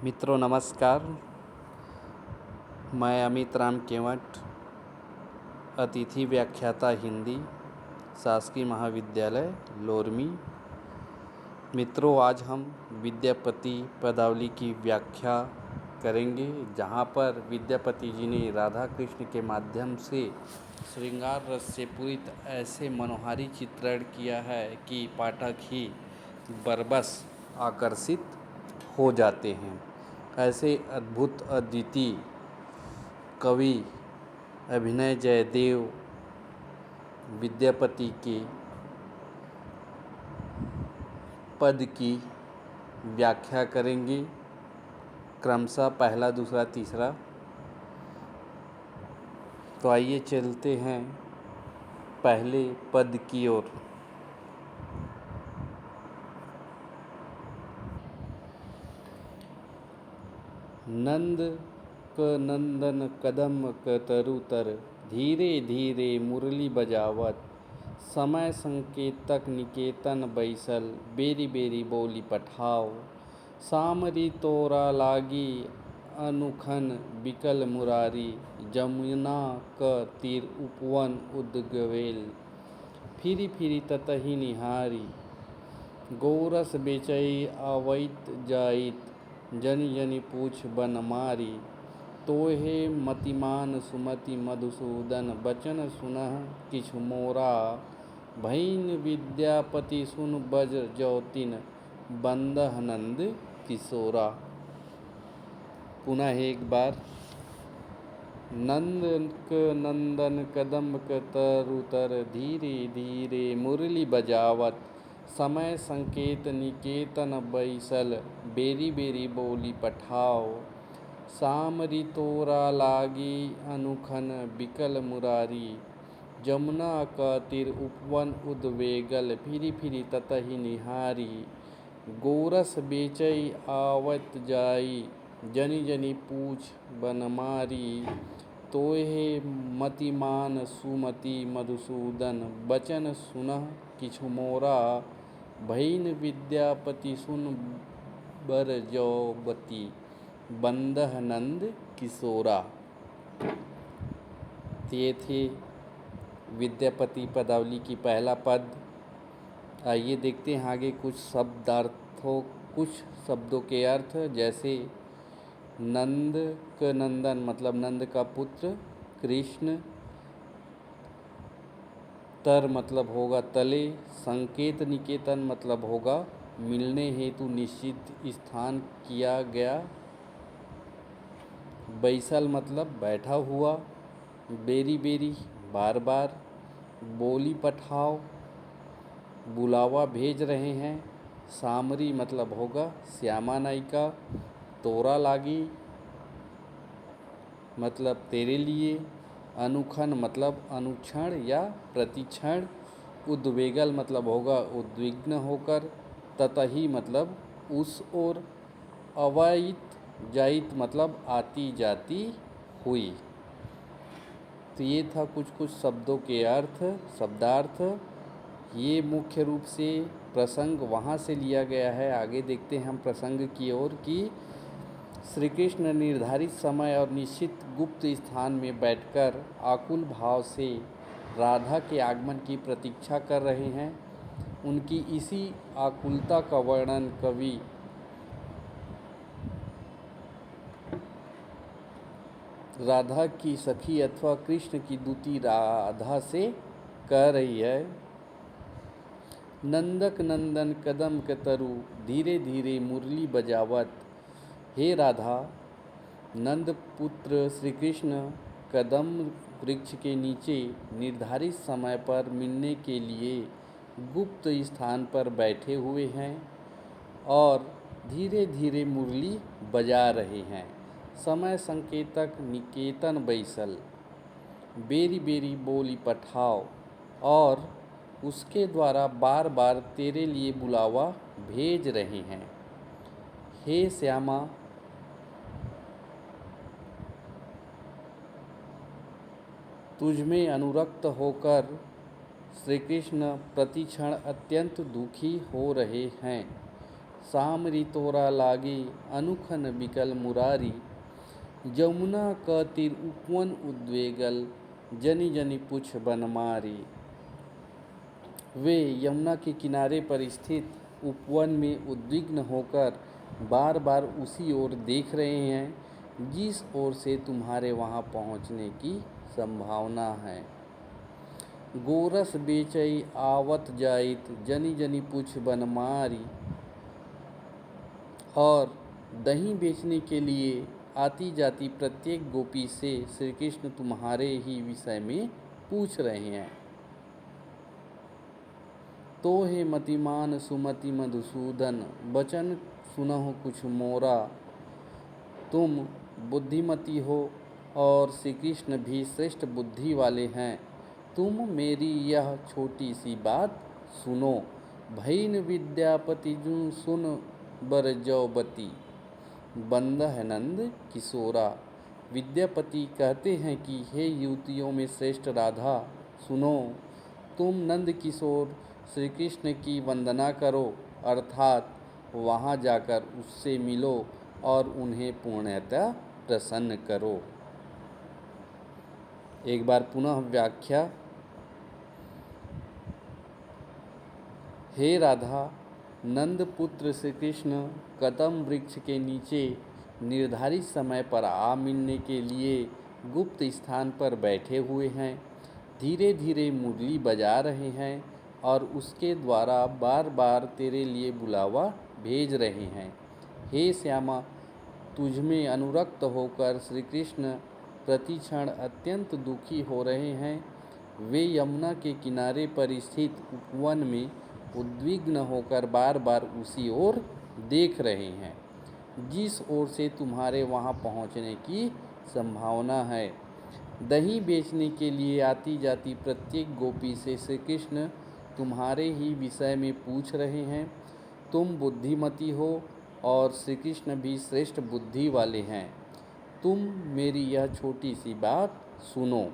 मित्रों नमस्कार। मैं अमित राम केवट, अतिथि व्याख्याता हिंदी, शासकीय महाविद्यालय लोरमी। मित्रों, आज हम विद्यापति पदावली की व्याख्या करेंगे, जहाँ पर विद्यापति जी ने राधा कृष्ण के माध्यम से श्रृंगार रस से पूरित ऐसे मनोहारी चित्रण किया है कि पाठक ही बरबस आकर्षित हो जाते हैं। ऐसे अद्भुत अद्वितीय कवि अभिनय जयदेव विद्यापति के पद की व्याख्या करेंगे, क्रमशः पहला, दूसरा, तीसरा। तो आइए चलते हैं पहले पद की ओर। नंद क नंदन कदम क तरुतर, धीरे धीरे मुरली बजावत, समय संकेतक निकेतन बैसल, बेरी बेरी बोली पठाओ, सामरी तोरा लागी अनुखन बिकल मुरारी, जमुना क तीर उपवन उद्गवेल, फिरी फिरी ततहि निहारी, गोरस बेचई आवैत जाइत, जनि जनि पूछ बन मारी, तोहे मतिमान सुमति मधुसूदन, बचन सुनह किछु मोरा, भईन विद्यापति सुन बज जौतिन, बंदह नंद किशोरा। पुनः एक बार। नंद क नंदन कदम क तरुतर, धीरे धीरे मुरली बजावत, समय संकेत निकेतन बैसल, बेरी बेरी बोली पठाओ, सामरी तोरा लागी अनुखन बिकल मुरारी, जमुना का तीर उपवन उद्वेगल, फिरी फिरी ततहि निहारी, गोरस बेचई आवत जाई, जनि जनि पूछ बनमारी, तोहे मतिमान सुमति मधुसूदन, बचन सुनह किछु मोरा, भईन विद्यापति सुन बर जौबती, बंदह नंद किशोरा। ये थे विद्यापति पदावली की पहला पद। आइए देखते हैं आगे कुछ शब्दों के अर्थ। जैसे नंद क नंदन मतलब नंद का पुत्र, कृष्ण, तर मतलब होगा तले, संकेत निकेतन मतलब होगा मिलने हेतु निश्चित स्थान किया गया, बैसल मतलब बैठा हुआ, बेरी बेरी बार बार, बोली पठाओ बुलावा भेज रहे हैं, सामरी मतलब होगा श्यामा नायिका, तोरा लागी मतलब तेरे लिए, अनुखन मतलब अनुक्षण या प्रतिक्षण, उद्वेगल मतलब होगा उद्विग्न होकर, ततहि मतलब उस ओर, अवैत जाइत मतलब आती जाती हुई। तो ये था कुछ शब्दों के अर्थ, शब्दार्थ। ये मुख्य रूप से प्रसंग वहाँ से लिया गया है। आगे देखते हैं हम प्रसंग की ओर कि श्री कृष्ण निर्धारित समय और निश्चित गुप्त स्थान में बैठकर आकुल भाव से राधा के आगमन की प्रतीक्षा कर रहे हैं। उनकी इसी आकुलता का वर्णन कवि राधा की सखी अथवा कृष्ण की दूती राधा से कह रही है। नंदक नंदन कदम के तरु, धीरे धीरे मुरली बजावत। हे राधा, नंद पुत्र श्री कृष्ण कदम वृक्ष के नीचे निर्धारित समय पर मिलने के लिए गुप्त स्थान पर बैठे हुए हैं और धीरे धीरे मुरली बजा रहे हैं। समय संकेतक निकेतन बैसल, बेरी बेरी बोली पठाओ, और उसके द्वारा बार बार तेरे लिए बुलावा भेज रहे हैं। हे श्यामा, तुझमें अनुरक्त होकर श्री कृष्ण प्रतिक्षण अत्यंत दुखी हो रहे हैं। सामरी तोरा लागे अनुखन बिकल मुरारी। जमुना क तीर उपवन उद्वेगल जनी जनी पुछ बनमारी। वे यमुना के किनारे पर स्थित उपवन में उद्विग्न होकर बार बार उसी ओर देख रहे हैं जिस ओर से तुम्हारे वहाँ पहुँचने की संभावना है। गोरस बेचई आवत जाइत जनी जनी पुछ बनमारी। और दही बेचने के लिए आती जाती प्रत्येक गोपी से श्री कृष्ण तुम्हारे ही विषय में पूछ रहे हैं। तो हे मतिमान सुमति मधुसूदन बचन सुनहु कुछ मोरा। तुम बुद्धिमती हो और श्री कृष्ण भी श्रेष्ठ बुद्धि वाले हैं। तुम मेरी यह छोटी सी बात सुनो। भईन विद्यापति जू सुन बर जौबती बंदह नंद किशोरा। विद्यापति कहते हैं कि हे युवतियों में श्रेष्ठ राधा, सुनो, तुम नंद किशोर श्री कृष्ण की वंदना करो, अर्थात वहाँ जाकर उससे मिलो और उन्हें पूर्णतः प्रसन्न करो। एक बार पुनः व्याख्या। हे राधा, नंद पुत्र श्री कृष्ण कदम वृक्ष के नीचे निर्धारित समय पर आ मिलने के लिए गुप्त स्थान पर बैठे हुए हैं। धीरे धीरे मुरली बजा रहे हैं और उसके द्वारा बार बार तेरे लिए बुलावा भेज रहे हैं। हे श्यामा, तुझमें अनुरक्त होकर श्री कृष्ण प्रतिक्षण अत्यंत दुखी हो रहे हैं। वे यमुना के किनारे पर स्थित उपवन में उद्विग्न होकर बार बार उसी ओर देख रहे हैं जिस ओर से तुम्हारे वहाँ पहुँचने की संभावना है। दही बेचने के लिए आती जाती प्रत्येक गोपी से श्री कृष्ण तुम्हारे ही विषय में पूछ रहे हैं। तुम बुद्धिमती हो और श्री कृष्ण भी श्रेष्ठ बुद्धि वाले हैं। तुम मेरी यह छोटी सी बात सुनो।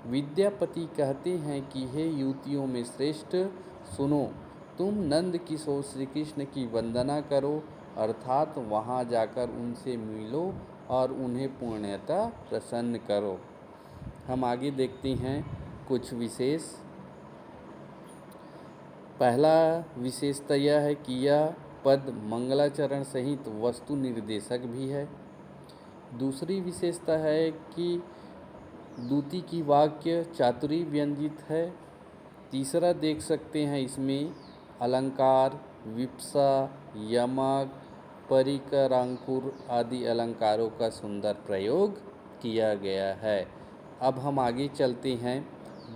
विद्यापति कहते हैं कि हे युवतियों में श्रेष्ठ, सुनो, तुम नंद किशोर श्री कृष्ण की वंदना करो, अर्थात वहाँ जाकर उनसे मिलो और उन्हें पूर्णतः प्रसन्न करो। हम आगे देखते हैं कुछ विशेष। पहला विशेषता यह है कि यह पद मंगलाचरण सहित वस्तु निर्देशक भी है। दूसरी विशेषता है कि दूती की वाक्य चातुरी व्यंजित है। तीसरा देख सकते हैं इसमें अलंकार, विप्सा, यमक, परिकरांकुर आदि अलंकारों का सुंदर प्रयोग किया गया है। अब हम आगे चलते हैं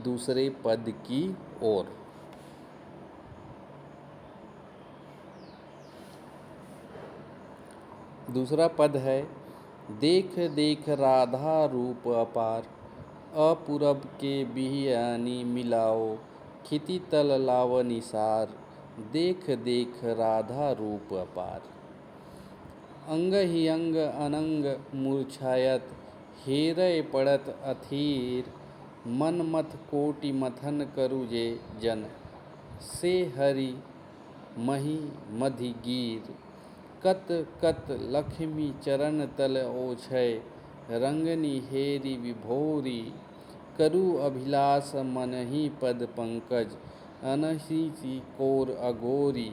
दूसरे पद की ओर। दूसरा पद है, देख देख राधा रूप अपार, अपूरब के बिहियानी मिलाओ, खिति तल लाव निसार, देख देख राधा रूप अपार। अंग ही अंग अनंग मूर्छायत, हेरय पड़त अथीर, मन मथ कोटि मथन करु जे जन, से हरि मही मधि गिर। कत कत लक्ष्मी चरण तल ओछय, रंगनी हेरी विभोरी, करु अभिलाष मनहि पद पंकज, अनहिसी कोर अघोरी।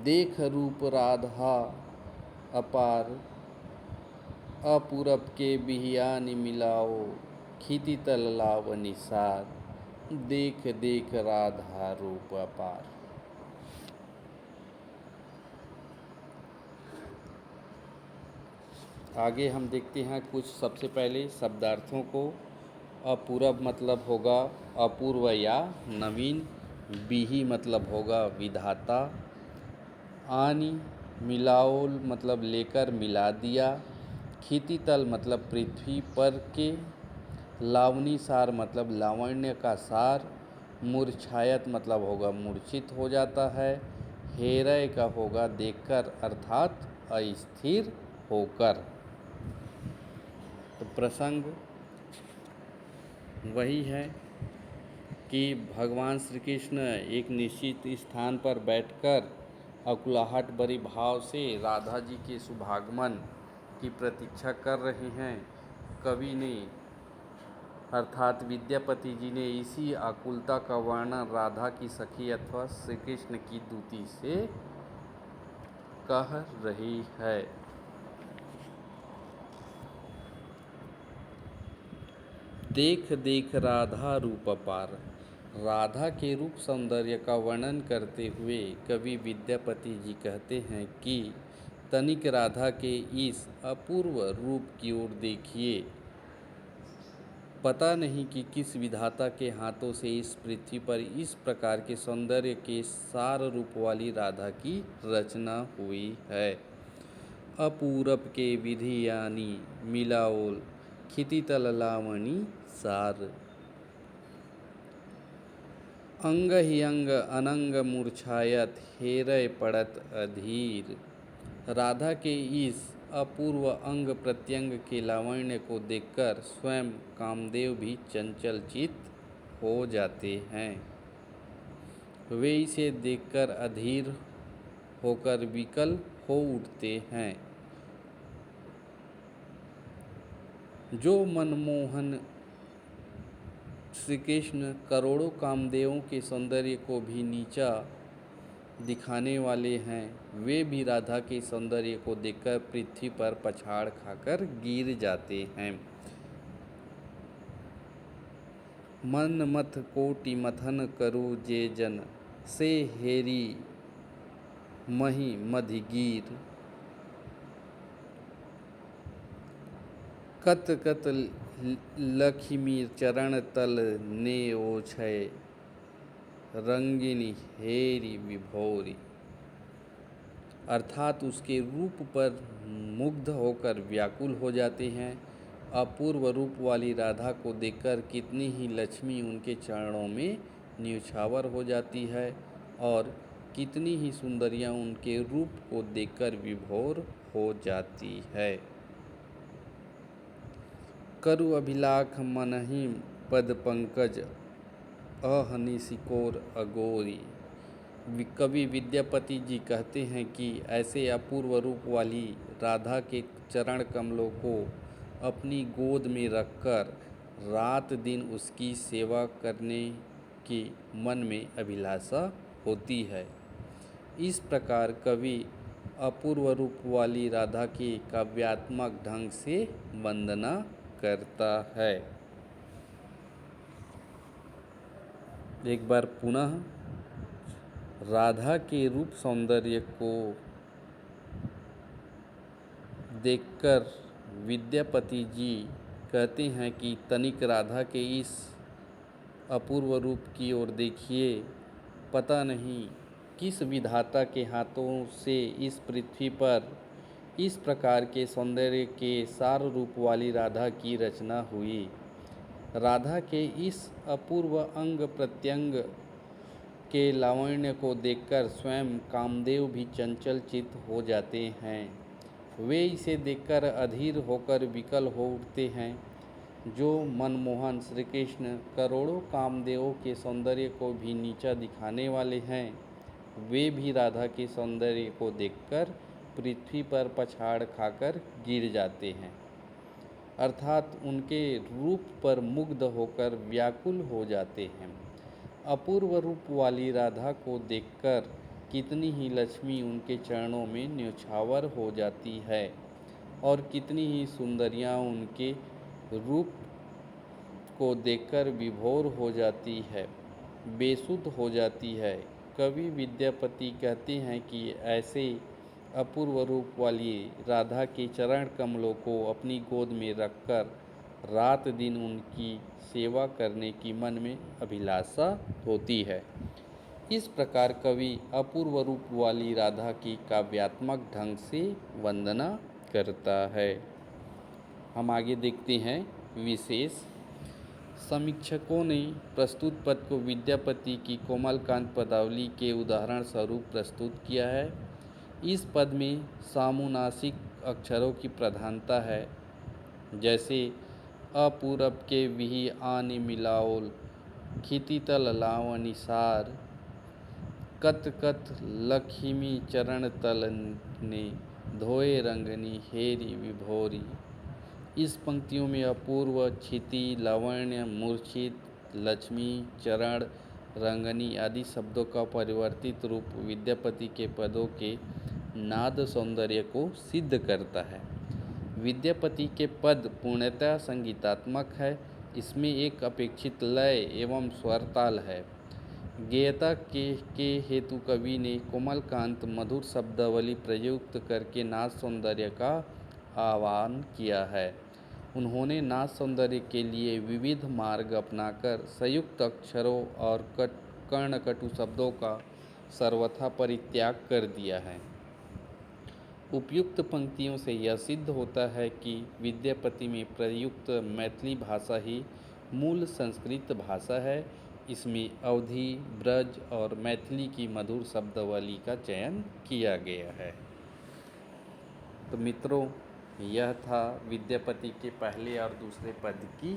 देख रूप राधा अपार, अपूरब के बिहियानी मिलाओ, खिति तल लाव निसार, देख देख राधा रूप अपार। आगे हम देखते हैं कुछ सबसे पहले शब्दार्थों को। अपूरब मतलब होगा अपूर्व या नवीन, बिही मतलब होगा विधाता, आनी मिलाओ मतलब लेकर मिला दिया, खितितल मतलब पृथ्वी पर के, लावनी सार मतलब लावण्य का सार, मूर्छायत मतलब होगा मूर्छित हो जाता है, हेरय का होगा देखकर अर्थात अस्थिर होकर। तो प्रसंग वही है कि भगवान श्री कृष्ण एक निश्चित स्थान पर बैठकर अकुलाहट भरे भाव से राधा जी के शुभागमन की प्रतीक्षा कर रहे हैं। कवि ने अर्थात विद्यापति जी ने इसी आकुलता का वर्णन राधा की सखी अथवा श्री कृष्ण की दूती से कह रही है। देख देख राधा रूप अपार। राधा के रूप सौंदर्य का वर्णन करते हुए कवि विद्यापति जी कहते हैं कि तनिक राधा के इस अपूर्व रूप की ओर देखिए। पता नहीं कि किस विधाता के हाथों से इस पृथ्वी पर इस प्रकार के सौंदर्य के सार रूप वाली राधा की रचना हुई है। अपूरब के विधि यानी मिलाओल खितितल लावणी सार। अंग ही अंग अनंग मूर्छायत हेरय पड़त अधीर। राधा के इस अपूर्व अंग प्रत्यंग के लावण्य को देखकर स्वयं कामदेव भी चंचल चित्त हो जाते हैं। वे इसे देखकर अधीर होकर विकल हो उठते हैं। जो मनमोहन श्री कृष्ण करोड़ों कामदेवों के सौंदर्य को भी नीचा दिखाने वाले हैं, वे भी राधा के सौंदर्य को देखकर पृथ्वी पर पछाड़ खाकर गिर जाते हैं। मन मथ कोटि मथन करु जे जन से हेरी मही मधिगीर। कत कत लखिमीर चरण तल ने ओछय रंगिनी हेरी विभोरी। अर्थात उसके रूप पर मुग्ध होकर व्याकुल हो जाते हैं। अपूर्व रूप वाली राधा को देखकर कितनी ही लक्ष्मी उनके चरणों में न्यौछावर हो जाती है और कितनी ही सुंदरियां उनके रूप को देखकर विभोर हो जाती है। करु अभिलाख मनहि पद पंकज अहनिसिकोर अगोरी। कवि विद्यापति जी कहते हैं कि ऐसे अपूर्व रूप वाली राधा के चरण कमलों को अपनी गोद में रखकर रात दिन उसकी सेवा करने की मन में अभिलाषा होती है। इस प्रकार कवि अपूर्व रूप वाली राधा की काव्यात्मक ढंग से वंदना करता है। एक बार पुनः राधा के रूप सौंदर्य को देखकर विद्यापति जी कहते हैं कि तनिक राधा के इस अपूर्व रूप की ओर देखिए। पता नहीं किस विधाता के हाथों से इस पृथ्वी पर इस प्रकार के सौंदर्य के सार रूप वाली राधा की रचना हुई। राधा के इस अपूर्व अंग प्रत्यंग के लावण्य को देखकर स्वयं कामदेव भी चंचल चित्त हो जाते हैं। वे इसे देखकर अधीर होकर विकल हो उठते हैं। जो मनमोहन श्री कृष्ण करोड़ों कामदेवों के सौंदर्य को भी नीचा दिखाने वाले हैं, वे भी राधा के सौंदर्य को देखकर पृथ्वी पर पछाड़ खाकर गिर जाते हैं। अर्थात उनके रूप पर मुग्ध होकर व्याकुल हो जाते हैं। अपूर्व रूप वाली राधा को देखकर कितनी ही लक्ष्मी उनके चरणों में न्यौछावर हो जाती है और कितनी ही सुंदरियां उनके रूप को देखकर विभोर हो जाती है, बेसुध हो जाती है। कवि विद्यापति कहते हैं कि ऐसे अपूर्व रूप वाली राधा के चरण कमलों को अपनी गोद में रखकर रात दिन उनकी सेवा करने की मन में अभिलाषा होती है। इस प्रकार कवि अपूर्व रूप वाली राधा की काव्यात्मक ढंग से वंदना करता है। हम आगे देखते हैं विशेष। समीक्षकों ने प्रस्तुत पद को विद्यापति की कोमलकांत पदावली के उदाहरण स्वरूप प्रस्तुत किया है। इस पद में सामुनासिक अक्षरों की प्रधानता है, जैसे अपूरब के विहि आनि मिलाओल खितितल लावणी सार। कत कत लखिमी चरण तलने, धोए रंगनी हेरी विभोरी। इस पंक्तियों में अपूर्व, क्षिति, लावण्य, मूर्छित, लक्ष्मी, चरण, रंगनी आदि शब्दों का परिवर्तित रूप विद्यापति के पदों के नाद सौंदर्य को सिद्ध करता है। विद्यापति के पद पूर्णतः संगीतात्मक है। इसमें एक अपेक्षित लय एवं स्वरताल है। गेयता के हेतु कवि ने कोमलकांत मधुर शब्दावली प्रयुक्त करके नाद सौंदर्य का आह्वान किया है। उन्होंने नाद सौंदर्य के लिए विविध मार्ग अपनाकर संयुक्त अक्षरों और कर्णकटु शब्दों का सर्वथा परित्याग कर दिया है। उपयुक्त पंक्तियों से यह सिद्ध होता है कि विद्यापति में प्रयुक्त मैथिली भाषा ही मूल संस्कृत भाषा है। इसमें अवधी, ब्रज और मैथिली की मधुर शब्दावली का चयन किया गया है। तो मित्रों, यह था विद्यापति के पहले और दूसरे पद की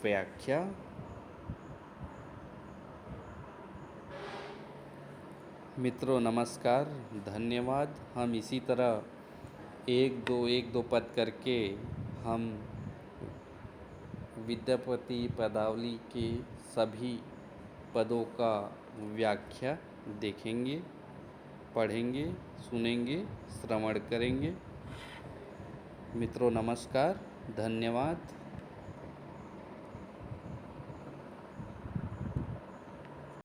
व्याख्या। मित्रों नमस्कार, धन्यवाद। हम इसी तरह एक दो पद करके हम विद्यापति पदावली के सभी पदों का व्याख्या देखेंगे, पढ़ेंगे, सुनेंगे, श्रवण करेंगे। मित्रों नमस्कार, धन्यवाद।